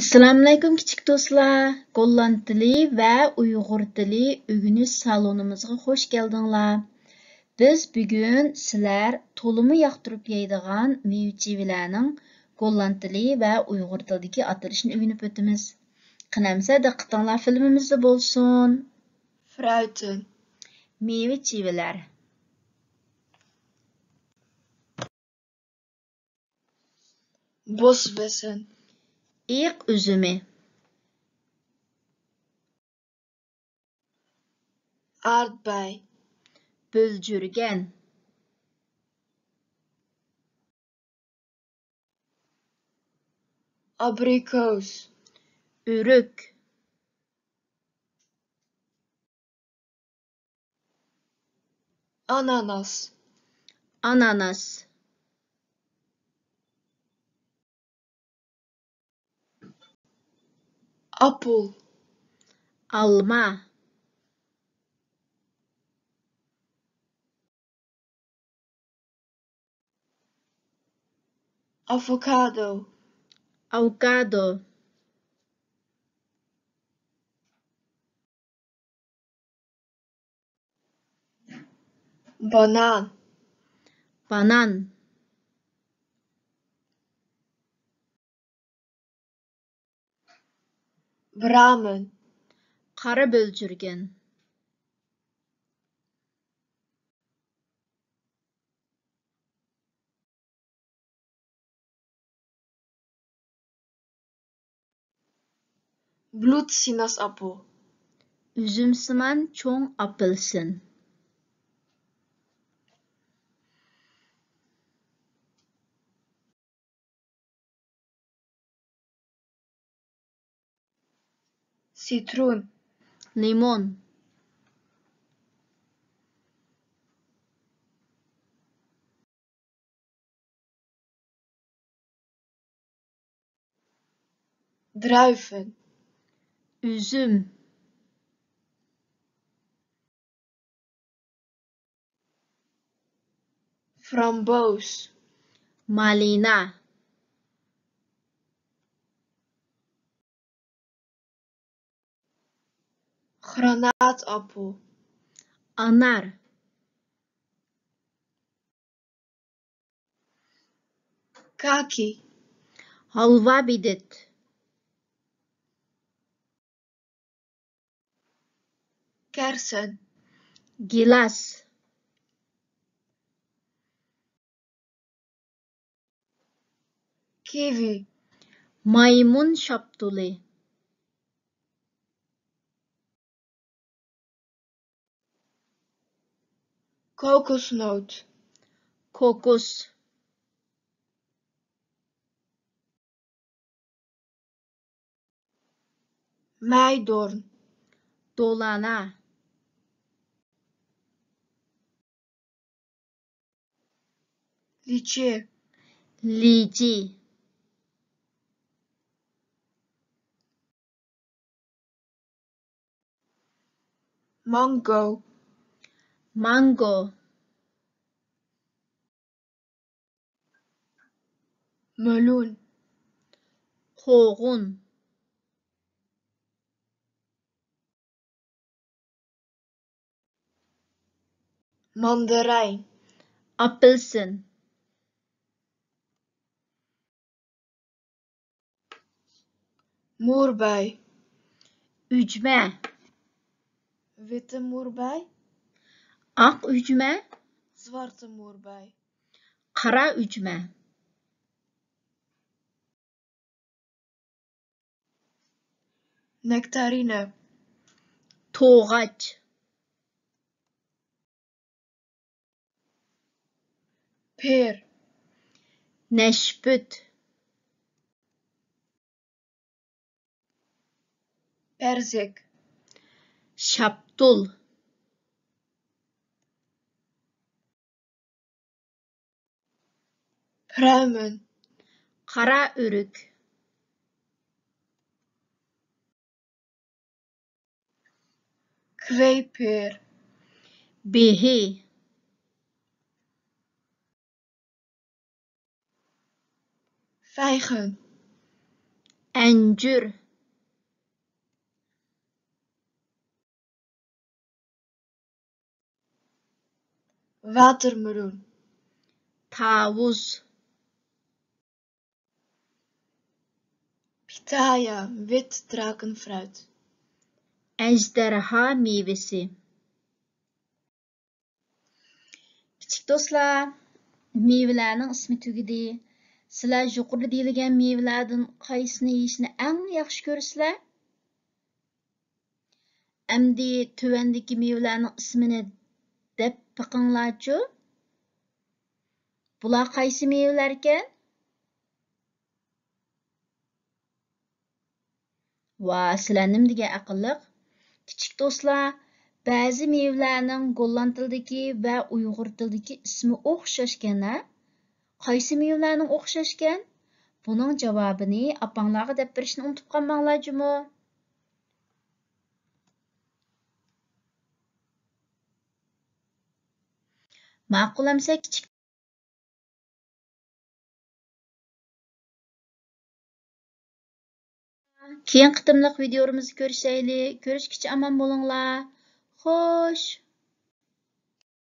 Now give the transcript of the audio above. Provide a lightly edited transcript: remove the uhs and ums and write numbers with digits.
Assalamualaikum kichik do'stlar. Golland tili va Uyg'ur tili o'rganish salonimizga xush keldinglar. Biz bugun sizlar to'limi yoqtirib yeydigan meva-chevalarning Golland tili va Uyg'ur tilidagi atalishini o'rganib o'tamiz. Qanamsa diqqatinglar filmimizda bo'lsin. Fruiten. Meva-chevalar. Bosbessen. Eq üzümü. Aardbei. Böljürgen. Abrikoos. Ürük. Ananas. Ananas. Appel. Alma. Avocado. Avocado. Banaan. Banan. Brahman. Qara böljürgen. Bloedsinaasappel. Üzümsıman çoğ apelsin. Citroen. Limon. Druiven. Üzüm. Framboos. Malina. Granaatappel. Anar. Kaki. Halva bidet. Kersen. Gilas. Kiwi. Maymun şaptuli. Kokosnoot. Kokos. Meidoorn. Dolana. Liedje. Lici. Mango. Mango. Meloen. Hoğun. Mandarijn. Apelsin. Moerbei. Ücme. Witte moerbei. Ak ücme. Zwarte moerbei. Qara ücme. Nectarine. Toğaç. Peer. Neşpüt. Perzik. Şaptul. Pruimen. Qara ürük. Kweepeer. Bihi. Vijgen. ئەنجۈر، watermeloen, tavus, pitaya, wit drakenfruit, əjderha meyvesi. Kichik do'stlar, meyvelerning ismi tugidi. Sizlar yuqorida deyilgan meyvelardan qaysini yeyishni eng yaxshi ko'rasizlar? Endi tuvandagi meyvelarning ismini deb biqinglarchu. Bular qaysi meyvelar ekan? Va, sizlar nima degan aqlliq? Kichik do'stlar, ba'zi meyvelarning golland tilidagi va uyg'ur tilidagi ismi o'xshashgan-a? Qaysi meyvelarning o'xshashgan? Buning javobini opanglarga deb berishni unutib qolmanglar-jumi. Ma'qul amsa kichik keyingi qitimliq videomizni ko'rishaylik. Ko'rishguncha omon bo'linglar. Xo'sh.